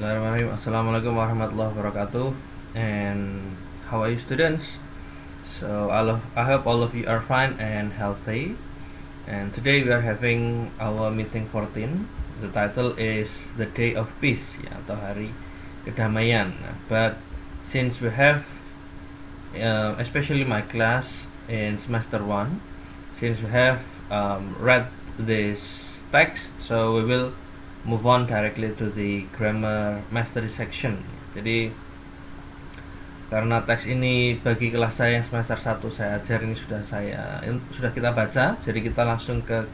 Bismillahirrahmanirrahim. Assalamualaikum warahmatullahi wabarakatuh. And how are you, students? So I hope all of you are fine and healthy. And today we are having our meeting 14. The title is the Day of Peace, ya, atau Hari Kedamaian. But since we have, especially my class in semester 1, since we have read this text, so we will move on directly to the grammar mastery section. Jadi karena teks ini bagi kelas saya yang semester 1 saya ajar, ini sudah kita baca, jadi kita langsung ke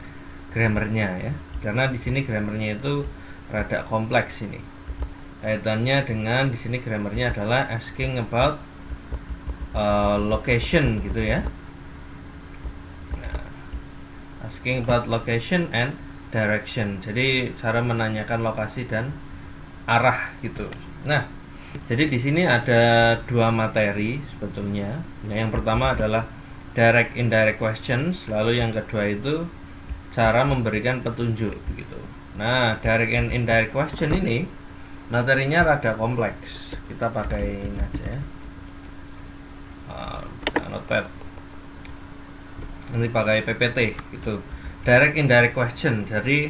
grammarnya ya. Karena di sini grammarnya itu rada kompleks ini. Kaitannya dengan di sini grammarnya adalah asking about location gitu ya. Nah, asking about location and direction. Jadi cara menanyakan lokasi dan arah gitu. Nah, jadi di sini ada dua materi sebetulnya. Nah, yang pertama adalah direct indirect questions, lalu yang kedua itu cara memberikan petunjuk gitu. Nah, direct and indirect question ini materinya rada kompleks. Kita pakai ini aja ya. Notepad. Nanti pakai PPT gitu. Direct indirect question, jadi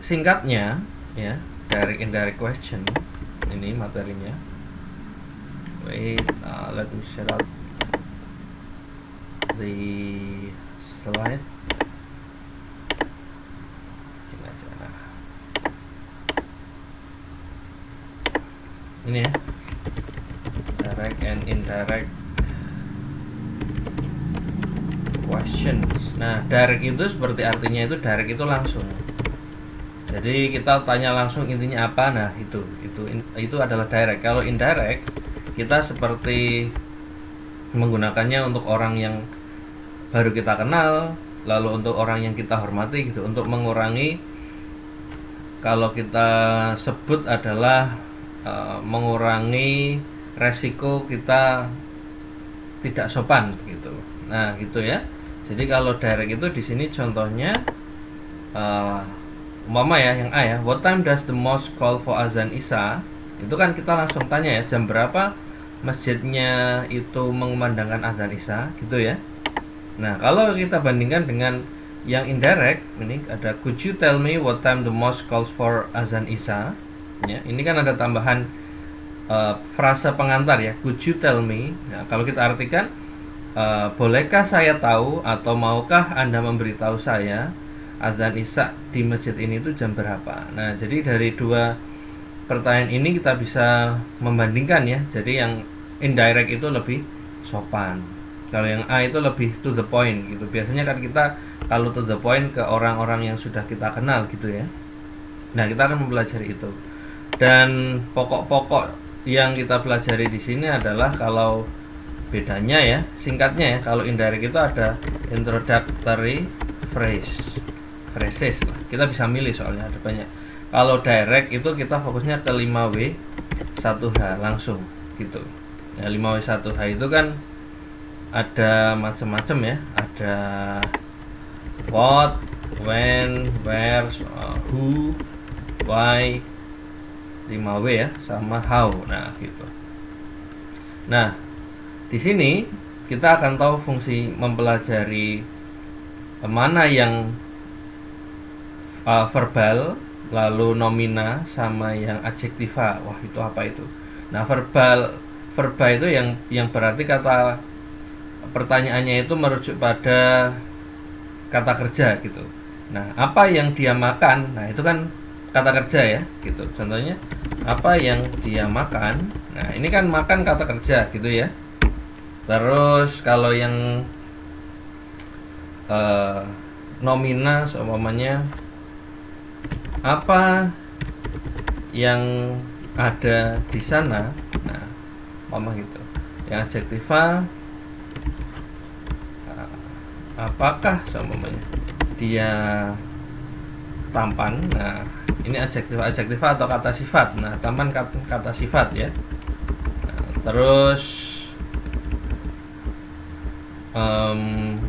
singkatnya ya, direct indirect question ini materinya. Wait, let me share out the slide. Ini ya, direct and indirect questions. Nah, direct itu seperti artinya itu direct itu langsung. Jadi kita tanya langsung intinya apa. Nah, itu adalah direct. Kalau indirect kita seperti menggunakannya untuk orang yang baru kita kenal, lalu untuk orang yang kita hormati gitu, untuk mengurangi, kalau kita sebut adalah mengurangi resiko kita tidak sopan gitu. Nah, gitu ya. Jadi kalau direct itu di sini contohnya umpama ya yang A ya, what time does the mosque call for azan isya? Itu kan kita langsung tanya ya, jam berapa masjidnya itu mengumandangkan azan isya gitu ya. Nah, kalau kita bandingkan dengan yang indirect, ini ada could you tell me what time the mosque calls for azan isya? Ya, ini kan ada tambahan frasa pengantar ya, could you tell me. Nah, kalau kita artikan bolehkah saya tahu atau maukah Anda memberitahu saya azan isya di masjid ini itu jam berapa? Nah, jadi dari dua pertanyaan ini kita bisa membandingkan ya. Jadi yang indirect itu lebih sopan. Kalau yang A itu lebih to the point gitu. Biasanya kan kita kalau to the point ke orang-orang yang sudah kita kenal gitu ya. Nah, kita akan mempelajari itu. Dan pokok-pokok yang kita pelajari di sini adalah kalau bedanya ya, singkatnya ya, kalau indirect itu ada introductory phrases lah. Kita bisa milih soalnya ada banyak. Kalau direct itu kita fokusnya ke 5W 1H langsung gitu. Nah, 5W 1H itu kan ada macam-macam ya. Ada what, when, where, who, why, 5W ya, sama how. Nah, gitu. Nah, di sini kita akan tahu fungsi mempelajari mana yang verbal, lalu nomina, sama yang adjektiva. Wah, itu apa itu? Nah, verba itu yang berarti kata pertanyaannya itu merujuk pada kata kerja gitu. Nah, apa yang dia makan? Nah, itu kan kata kerja ya, gitu. Contohnya apa yang dia makan? Nah, ini kan makan kata kerja gitu ya. Terus kalau yang nomina seumpamanya apa yang ada di sana. Nah, umpama gitu. Yang adjektiva apakah seumpamanya dia tampan. Nah, ini adjektiva atau kata sifat. Nah, tampan kata sifat ya. Nah, terus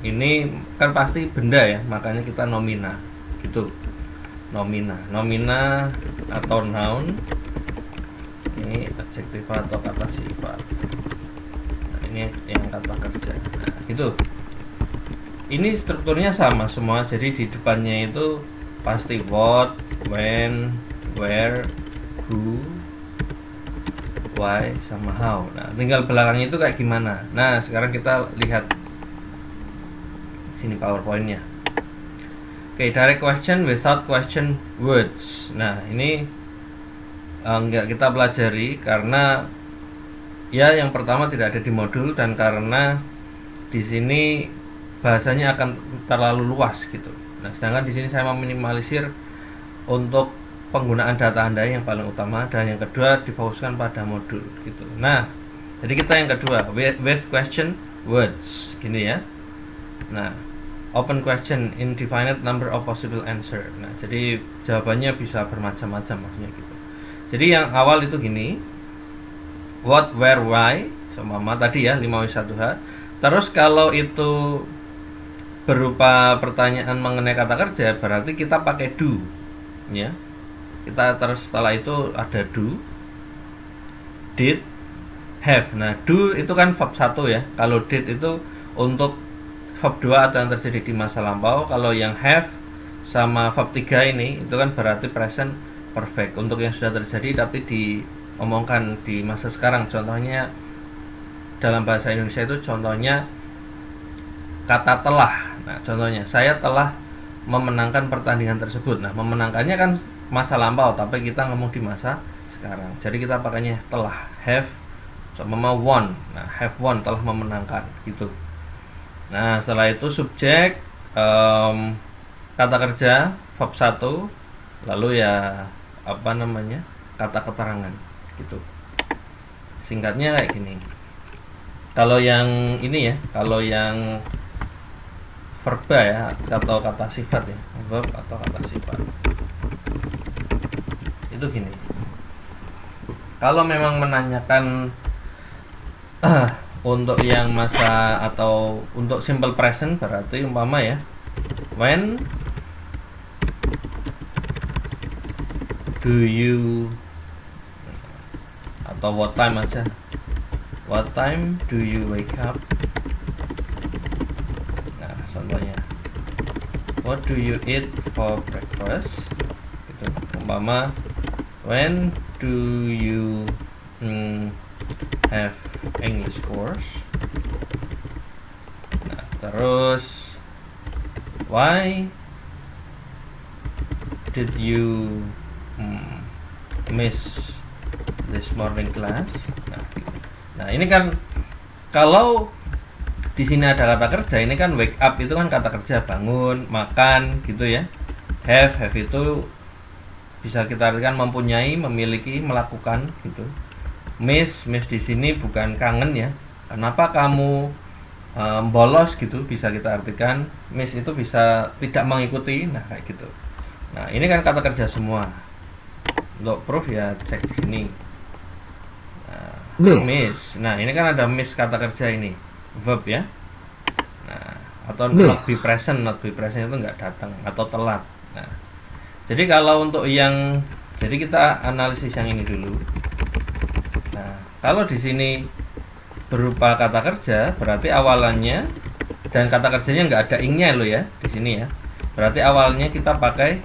ini kan pasti benda ya, makanya kita nomina gitu. Nomina atau noun Ini adjektif atau kata sifat. Nah, ini yang kata kerja. Nah, gitu. Ini strukturnya sama semua, jadi di depannya itu pasti what, when, where, who, why, sama how. Nah, tinggal belakangnya itu kayak gimana. Nah, sekarang kita lihat sini PowerPoint-nya. Oke, direct question without question words. Nah, ini enggak kita pelajari karena ya yang pertama tidak ada di modul, dan karena di sini bahasanya akan terlalu luas gitu. Nah, sedangkan di sini saya meminimalisir untuk penggunaan data Anda yang paling utama, dan yang kedua difokuskan pada modul gitu. Nah, jadi kita yang kedua with question words gini ya. Nah, open question, indefinite number of possible answer. Nah, jadi jawabannya bisa bermacam-macam maksudnya gitu. Jadi yang awal itu gini, what, where, why, sama tadi ya 5W1H. Terus kalau itu berupa pertanyaan mengenai kata kerja, berarti kita pakai do ya. Kita terus setelah itu ada do, did, have. Nah, do itu kan verb 1 ya. Kalau did itu untuk verb 2 atau yang terjadi di masa lampau. Kalau yang have sama verb 3 ini itu kan berarti present perfect untuk yang sudah terjadi tapi diomongkan di masa sekarang. Contohnya dalam bahasa Indonesia itu contohnya kata telah. Nah, contohnya saya telah memenangkan pertandingan tersebut. Nah, memenangkannya kan masa lampau, tapi kita ngomong di masa sekarang. Jadi kita pakainya telah, have sama won. Nah, have won, telah memenangkan gitu. Nah, setelah itu subjek, kata kerja, verb 1, lalu ya apa namanya? Kata keterangan gitu. Singkatnya kayak gini. Kalau yang ini ya, kalau yang verba ya, atau kata sifat ya, verb atau kata sifat itu gini. Kalau memang menanyakan untuk yang masa atau untuk simple present, berarti umpama ya, when do you, atau what time aja, what time do you wake up. Contohnya, what do you eat for breakfast? Gitu. Umpama, when do you have English course? Nah, terus, why did you miss this morning class? Nah, ini kan kalau di sini ada kata kerja, ini kan wake up itu kan kata kerja, bangun, makan gitu ya. Have itu bisa kita artikan mempunyai, memiliki, melakukan gitu. Miss di sini bukan kangen ya. Kenapa kamu bolos gitu, bisa kita artikan. Miss itu bisa tidak mengikuti, nah kayak gitu. Nah, ini kan kata kerja semua. Untuk proof ya cek di sini. Nah, miss. Nah, ini kan ada miss kata kerja ini. Verb ya. Nah, atau not be present itu nggak datang atau telat. Nah, jadi kalau untuk yang, jadi kita analisis yang ini dulu. Nah, kalau di sini berupa kata kerja, berarti awalannya dan kata kerjanya nggak ada ing-nya loh ya di sini ya. Berarti awalnya kita pakai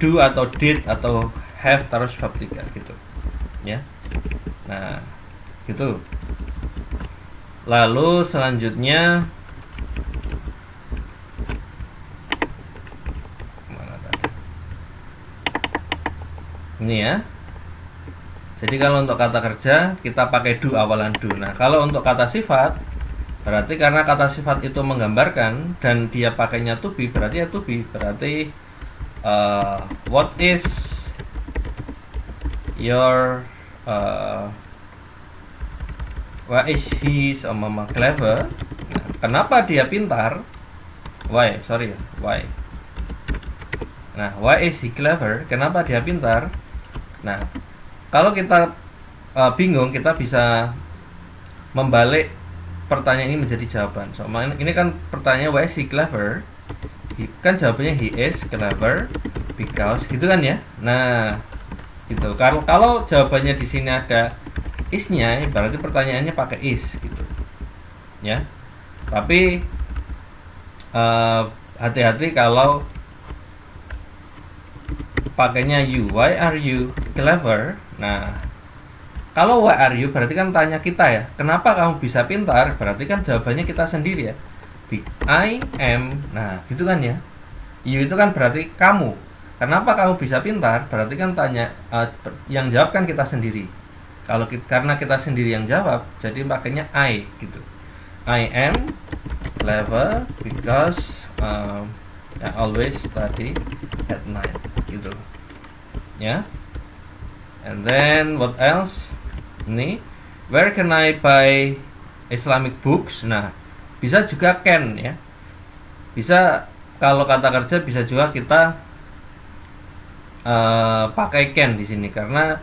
do atau did atau have terus verb 3 gitu ya. Nah, gitu. Lalu selanjutnya mana tadi? Ini ya. Jadi kalau untuk kata kerja kita pakai do awalan do. Nah, kalau untuk kata sifat berarti karena kata sifat itu menggambarkan dan dia pakainya to be, berarti ya to be. Berarti what is your why is he sama mama clever? Nah, kenapa dia pintar? Why? Nah, why is he clever? Kenapa dia pintar? Nah, kalau kita bingung, kita bisa membalik pertanyaan ini menjadi jawaban. So, ini kan pertanyaan why is he clever? Kan jawabannya he is clever because gitu kan ya. Nah, gitu. Kalau jawabannya di sini ada is-nya, berarti pertanyaannya pakai is gitu ya. Tapi hati-hati kalau pakainya you. Why are you clever? Nah, kalau why are you berarti kan tanya kita ya, kenapa kamu bisa pintar? Berarti kan jawabannya kita sendiri ya. I am. Nah, gitu kan ya. You itu kan berarti kamu. Kenapa kamu bisa pintar? Berarti kan tanya yang jawab kan kita sendiri. Karena kita sendiri yang jawab, jadi pakainya I gitu. I am clever because I always study at night gitu. Ya. And then what else? Ini, where can I buy Islamic books? Nah, bisa juga can ya. Bisa kalau kata kerja bisa juga kita pakai can di sini karena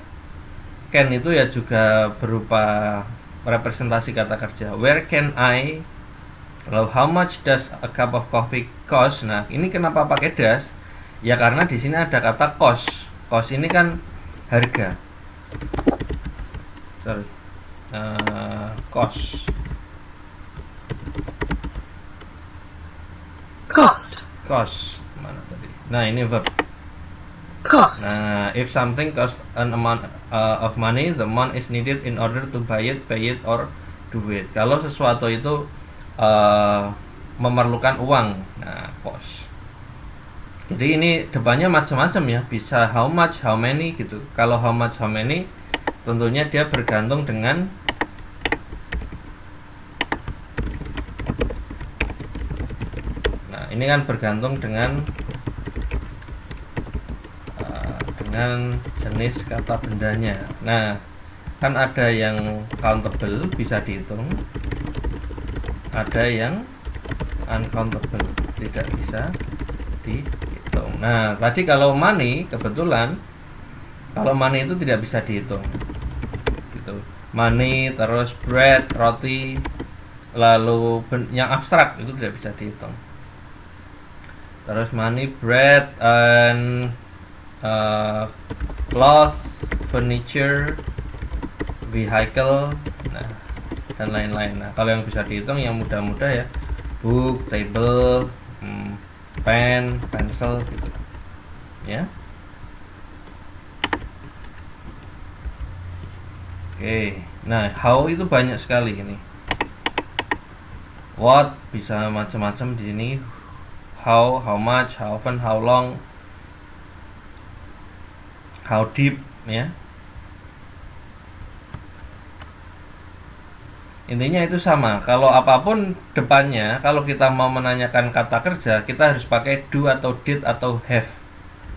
can itu ya juga berupa representasi kata kerja. Where can I? Lalu how much does a cup of coffee cost? Nah, ini kenapa pakai does? Ya karena di sini ada kata cost. Cost ini kan harga. Sorry. Cost. Cost. Mana tadi? Nah, ini verb. Cost. Nah, if something costs an amount of money, the amount is needed in order to buy it, pay it, or do it. Kalau sesuatu itu memerlukan uang, nah cost. Jadi ini depannya macam-macam ya, bisa how much, how many gitu. Kalau how much, how many, tentunya dia bergantung dengan ini kan bergantung dengan jenis kata bendanya. Nah, kan ada yang countable bisa dihitung, ada yang uncountable tidak bisa dihitung. Nah, tadi kalau money kebetulan kalau money itu tidak bisa dihitung gitu. Money terus bread, roti, lalu yang abstrak itu tidak bisa dihitung. Terus money, bread, and cloth, furniture, vehicle, nah, dan lain-lain. Nah, kalau yang bisa dihitung yang mudah-mudah ya, book, table, pen, pencil gitu ya. Oke, nah how itu banyak sekali ini. What bisa macam-macam di sini. How much, how often, how long, how deep ya. Intinya itu sama. Kalau apapun depannya, kalau kita mau menanyakan kata kerja, kita harus pakai do atau did atau have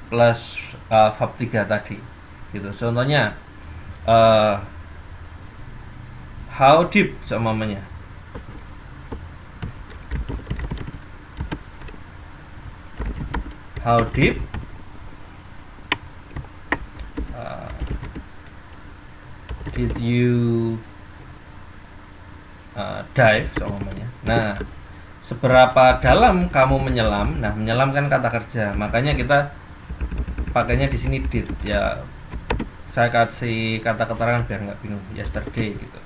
plus verb 3 tadi. Gitu. Contohnya how deep seumpamanya. How deep did you dive seumpamanya. Nah, seberapa dalam kamu menyelam? Nah, menyelam kan kata kerja. Makanya kita pakainya di sini did ya. Saya kasih kata keterangan biar nggak bingung. Yesterday gitu.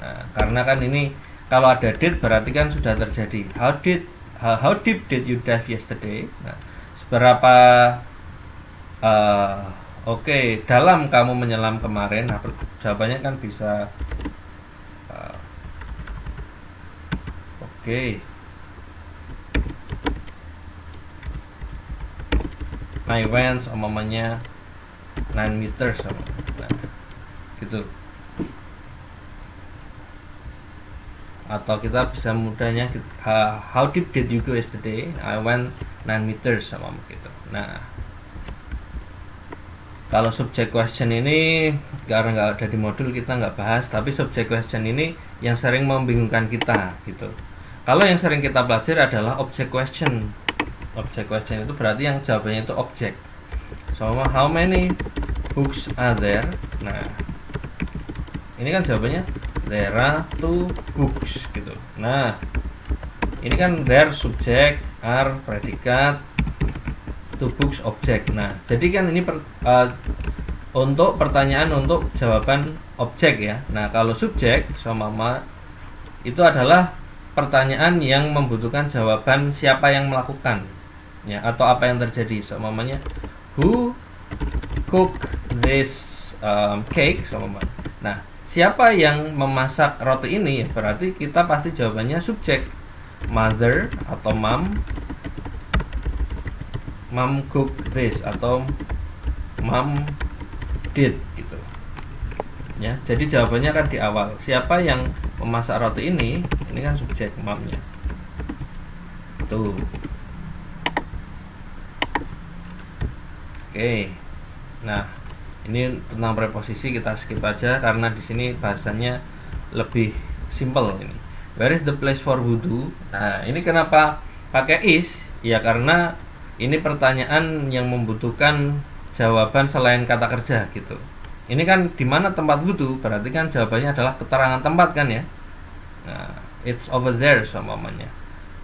Nah, karena kan ini kalau ada did berarti kan sudah terjadi. How deep did you dive yesterday? Nah, seberapa dalam kamu menyelam kemarin? Nah, jawabannya kan bisa I went umpamanya 9 meters nah, gitu. Atau kita bisa mudahnya how deep did you go yesterday? I went 9 meters sama begitu. Nah, kalau subject question ini karena nggak ada di modul kita nggak bahas, tapi subject question ini yang sering membingungkan kita gitu. Kalau yang sering kita pelajari adalah object question. Object question itu berarti yang jawabannya itu objek. So, how many books are there? Nah, ini kan jawabannya there are 2 books gitu. Nah, ini kan there subjek, are predikat, 2 books objek. Nah, jadi kan ini untuk pertanyaan untuk jawaban objek ya. Nah, kalau subjek seumpama itu adalah pertanyaan yang membutuhkan jawaban siapa yang melakukan ya, atau apa yang terjadi. Seumpamanya who cook this cake seumpama. Nah, siapa yang memasak roti ini ya, berarti kita pasti jawabannya subjek, mother atau mom cook this atau mom did gitu ya. Jadi jawabannya kan di awal, siapa yang memasak roti ini kan subjek, momnya tuh. Oke, nah ini tentang preposisi kita skip aja karena di sini bahasannya lebih simple. Ini where is the place for wudhu. Nah, ini kenapa pakai is ya, karena ini pertanyaan yang membutuhkan jawaban selain kata kerja gitu. Ini kan di mana tempat wudhu, berarti kan jawabannya adalah keterangan tempat kan ya. Nah, it's over there seumpamanya.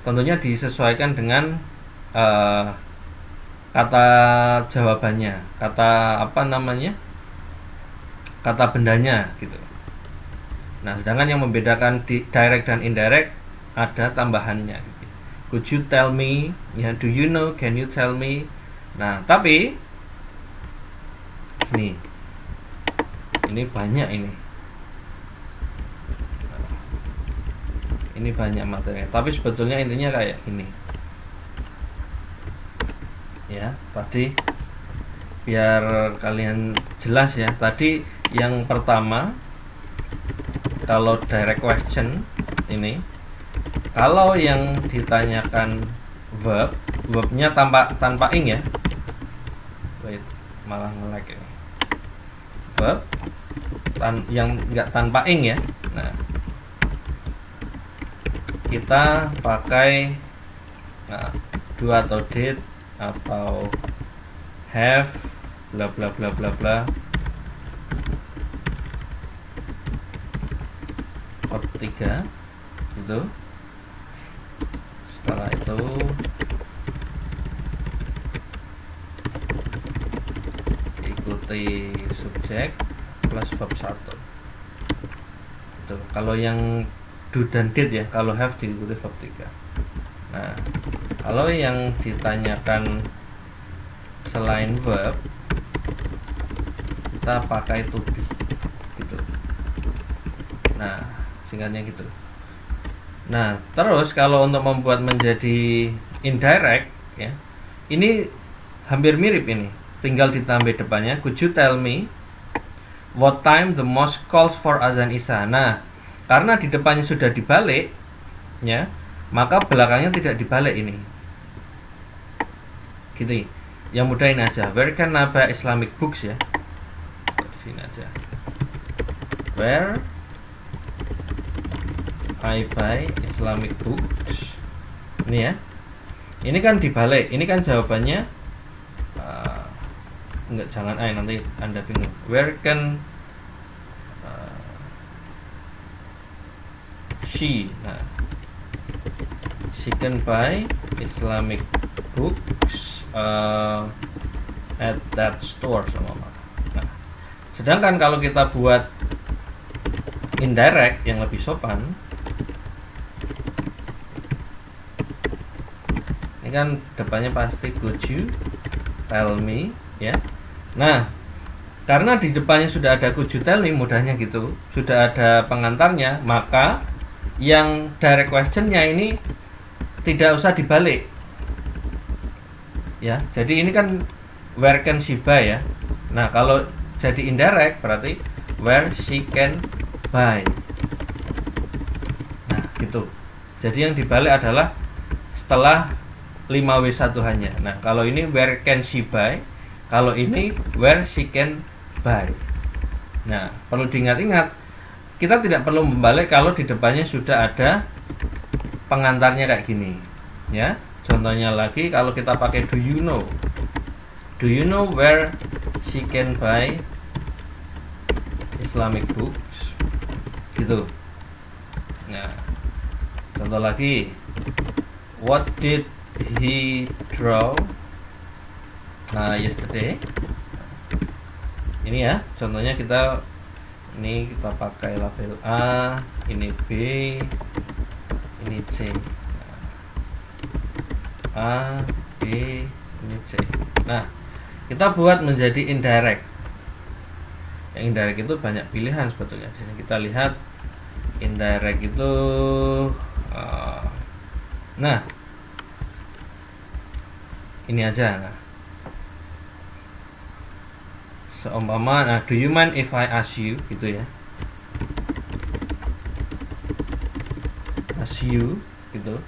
Tentunya disesuaikan dengan kata jawabannya, kata apa namanya, kata bendanya gitu. Nah, sedangkan yang membedakan di direct dan indirect ada tambahannya gitu. Could you tell me ya, do you know, can you tell me. Nah, tapi ini banyak ini banyak materi, tapi sebetulnya intinya kayak ini ya. Tadi biar kalian jelas ya, tadi yang pertama kalau direct question ini, kalau yang ditanyakan verbnya tanpa ing ya. Wait, malah nge-lag ini. Verb yang enggak tanpa ing ya. Nah, kita pakai do atau did atau have bla bla bla bla bla. Verb 3 itu. Setelah itu ikuti subjek plus verb 1 itu. Kalau yang do dan did ya, kalau have diikuti verb 3. Nah, kalau yang ditanyakan selain verb kita pakai to be gitu. Nah, singkatnya gitu. Nah, terus kalau untuk membuat menjadi indirect ya, ini hampir mirip ini. Tinggal ditambah depannya, could you tell me what time the mosque calls for azan isya. Nah, karena di depannya sudah dibalik ya, maka belakangnya tidak dibalik ini. Gitu. Yang mudah ini aja. Where can I buy Islamic books ya? Di sini aja. Where I buy Islamic books. Ini ya. Ini kan dibalik. Ini kan jawabannya enggak, jangan nanti Anda bingung. Where can she. Nah, she can buy Islamic books at that store sama. Nah, sedangkan kalau kita buat indirect yang lebih sopan, ini kan depannya pasti could you tell me ya. Nah, karena di depannya sudah ada could you tell me, mudahnya gitu, sudah ada pengantarnya, maka yang direct questionnya ini tidak usah dibalik ya. Jadi ini kan where can she buy ya. Nah, kalau jadi indirect berarti where she can buy. Nah, gitu. Jadi yang dibalik adalah setelah 5W1 hanya. Nah, kalau ini where can she buy, kalau ini where she can buy. Nah, perlu diingat-ingat, kita tidak perlu membalik kalau di depannya sudah ada pengantarnya kayak gini ya. Contohnya lagi, kalau kita pakai do you know where she can buy Islamic books gitu. Nah, contoh lagi, what did he draw yesterday. Ini ya, contohnya kita pakai label A, ini B, ini C. A, B, ini C. Nah, kita buat menjadi indirect. Yang indirect itu banyak pilihan sebetulnya. Jadi kita lihat indirect itu nah, ini aja. Nah, seumpama, nah, do you mind if I ask you, gitu ya. Ask you, gitu.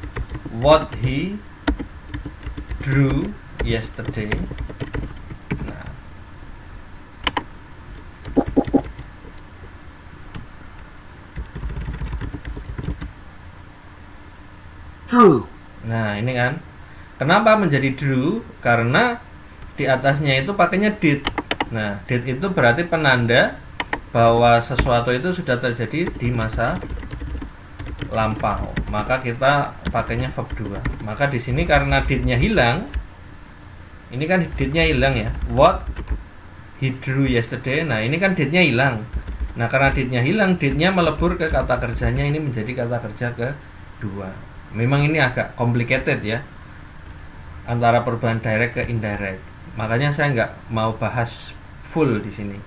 What he drew yesterday. Nah, Drew. nah ini kan. Kenapa menjadi drew? Karena di atasnya itu pakainya did. Nah, did itu berarti penanda bahwa sesuatu itu sudah terjadi di masa lampau. Maka kita pakainya verb 2. Maka di sini karena did-nya hilang, ini kan did-nya hilang ya. What he drew yesterday. Nah, ini kan did-nya hilang. Nah, karena did-nya hilang, did-nya melebur ke kata kerjanya, ini menjadi kata kerja kedua. Memang ini agak complicated ya, antara perubahan direct ke indirect. Makanya saya nggak mau bahas full di sini.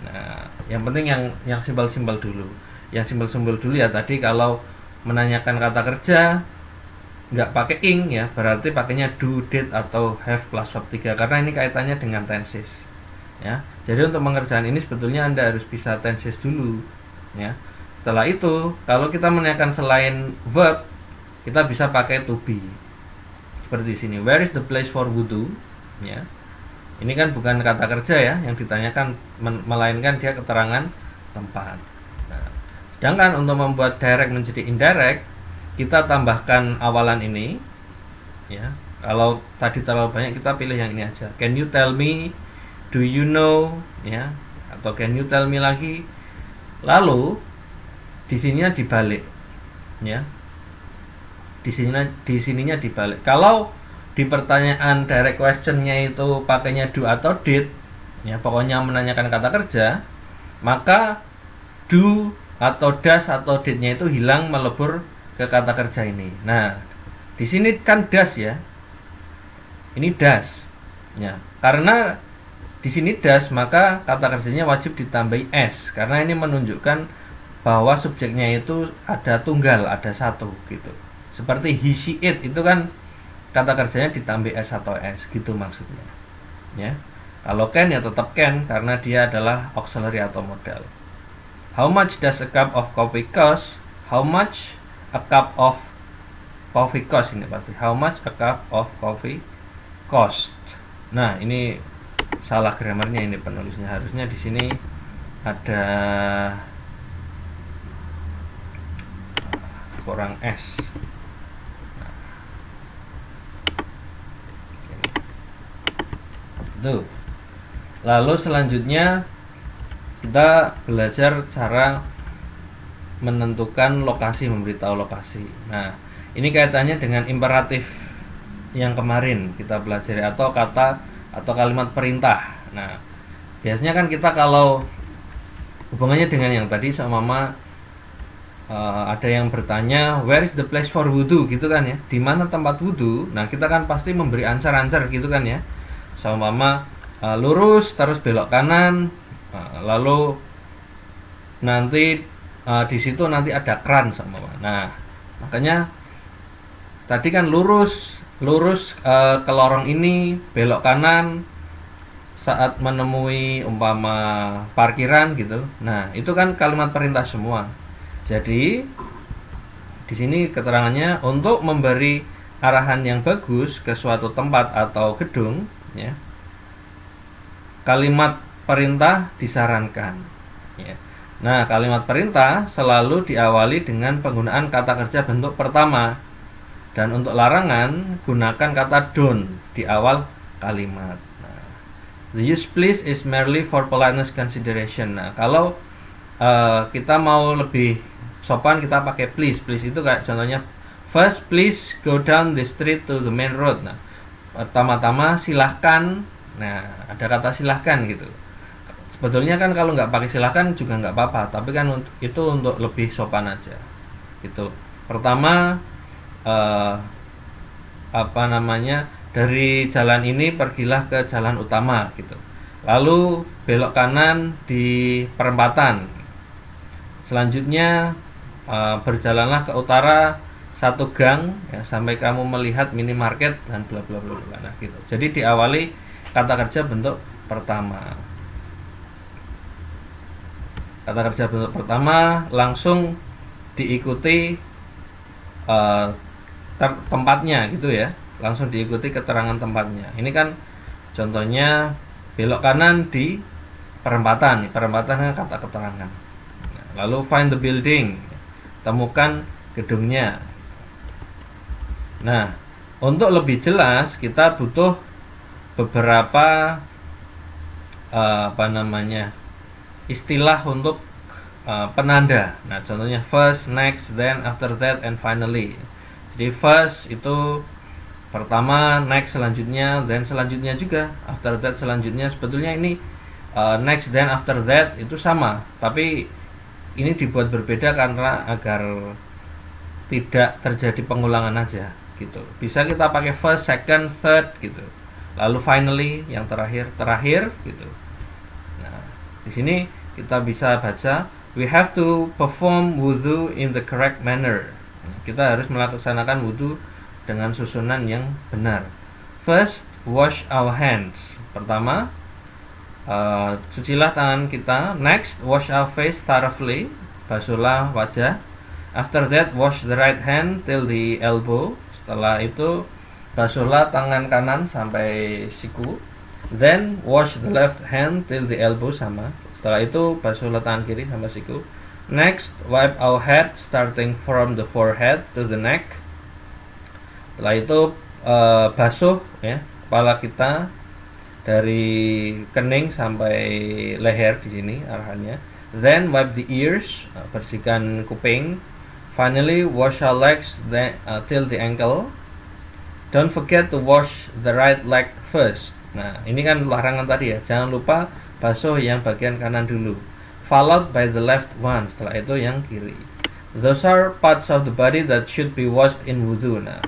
Nah, yang penting yang simpel-simpel dulu. Yang simpel-simpel dulu ya tadi, kalau menanyakan kata kerja nggak pakai ing ya, berarti pakainya do, did atau have plus verb 3, karena ini kaitannya dengan tenses. Ya. Jadi untuk pengerjaan ini sebetulnya Anda harus bisa tenses dulu ya. Setelah itu, kalau kita menanyakan selain verb, kita bisa pakai to be. Seperti di sini, where is the place for wudu? Ya. Ini kan bukan kata kerja ya yang ditanyakan, melainkan dia keterangan tempat. Nah, sedangkan untuk membuat direct menjadi indirect, kita tambahkan awalan ini. Ya. Kalau tadi terlalu banyak, kita pilih yang ini aja. Can you tell me? Do you know? Ya. Atau can you tell me lagi? Lalu di sininya dibalik, ya. Di sininya dibalik. Kalau di pertanyaan direct questionnya itu pakainya do atau did, ya, pokoknya menanyakan kata kerja, maka do atau does atau did-nya itu hilang, melebur ke kata kerja ini. Nah, di sini kan does ya. Ini does, ya. Karena di sini does, maka kata kerjanya wajib ditambahi s, karena ini menunjukkan bahwa subjeknya itu ada tunggal, ada satu gitu. Seperti he, she, it itu kan kata kerjanya ditambah s atau s gitu maksudnya. Ya. Kalau can ya tetap can karena dia adalah auxiliary atau modal. How much does a cup of coffee cost? How much a cup of coffee cost ini pasti. How much a cup of coffee cost? Nah, ini salah grammarnya ini penulisnya. Harusnya di sini ada kurang S. Tuh. Lalu selanjutnya kita belajar cara menentukan lokasi, memberitahu lokasi. Nah, ini kaitannya dengan imperatif yang kemarin kita pelajari, atau kata atau kalimat perintah. Nah, biasanya kan kita kalau hubungannya dengan yang tadi, seumpama ada yang bertanya where is the place for wudu gitu kan ya, di mana tempat wudu. Nah, kita kan pasti memberi answer gitu kan ya. Seumpama lurus terus belok kanan, lalu nanti di situ nanti ada keran sama. Nah, makanya tadi kan lurus ke lorong ini, belok kanan saat menemui umpama parkiran gitu. Nah, itu kan kalimat perintah semua. Jadi di sini keterangannya untuk memberi arahan yang bagus ke suatu tempat atau gedung, ya. Kalimat perintah disarankan, ya. Nah, kalimat perintah selalu diawali dengan penggunaan kata kerja bentuk pertama. Dan untuk larangan, gunakan kata don't di awal kalimat. Nah, the use please is merely for politeness consideration. Nah, kalau kita mau lebih sopan, kita pakai please. Please itu kayak contohnya, first please go down the street to the main road. Nah, pertama-tama silahkan. Nah, ada kata silahkan gitu. sebetulnya kan kalau nggak pakai silakan juga nggak apa-apa, tapi kan itu untuk lebih sopan aja gitu. Pertama, dari jalan ini pergilah ke jalan utama gitu, lalu belok kanan di perempatan, selanjutnya berjalanlah ke utara 1 gang ya, sampai kamu melihat minimarket dan bla bla bla bla. Nah, gitu. Jadi diawali kata kerja bentuk pertama. Kata kerja bentuk pertama langsung diikuti tempatnya gitu ya. Langsung diikuti keterangan tempatnya. Ini kan contohnya belok kanan di perempatan. Perempatan kan kata keterangan. Nah, lalu find the building. Temukan gedungnya. Nah, untuk lebih jelas kita butuh beberapa istilah untuk penanda. Nah, contohnya first, next, then, after that, and finally. Jadi first itu pertama, next selanjutnya, then selanjutnya juga, after that selanjutnya. Sebetulnya ini next, then, after that itu sama, tapi ini dibuat berbeda karena agar tidak terjadi pengulangan aja gitu. Bisa kita pakai first, second, third gitu. Lalu finally yang terakhir gitu. Nah, di sini kita bisa baca we have to perform wudu in the correct manner. Kita harus melaksanakan wudu dengan susunan yang benar. First, wash our hands. Pertama, cucilah tangan kita. Next, wash our face thoroughly. Basuhlah wajah. After that, wash the right hand till the elbow. Setelah itu, basuhlah tangan kanan sampai siku. Then, wash the left hand till the elbow, sama. Setelah itu, basuhlah tangan kiri sampai siku. Next, wipe our head starting from the forehead to the neck. Setelah itu, basuh ya kepala kita dari kening sampai leher di sini arahannya. Then, wipe the ears, bersihkan kuping. Finally, wash our legs till the ankle. Don't forget to wash the right leg first. Nah, ini kan larangan tadi ya. Jangan lupa basuh yang bagian kanan dulu. Followed by the left one. Setelah itu yang kiri. Those are parts of the body that should be washed in wudu. Nah,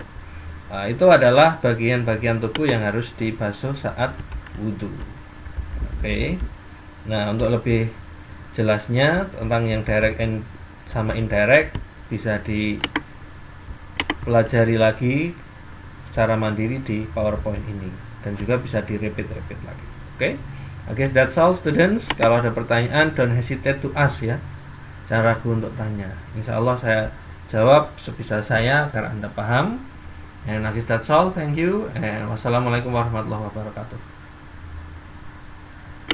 itu adalah bagian-bagian tubuh yang harus dibasuh saat wudu. Oke. Nah, untuk lebih jelasnya tentang yang direct sama indirect bisa dipelajari lagi secara mandiri di PowerPoint ini dan juga bisa di repeat lagi. Oke. I guess that's all students. Kalau ada pertanyaan don't hesitate to ask ya. Jangan ragu untuk tanya. Insya Allah saya jawab sebisa saya agar Anda paham. And I guess that's all. Thank you and wassalamualaikum warahmatullahi wabarakatuh.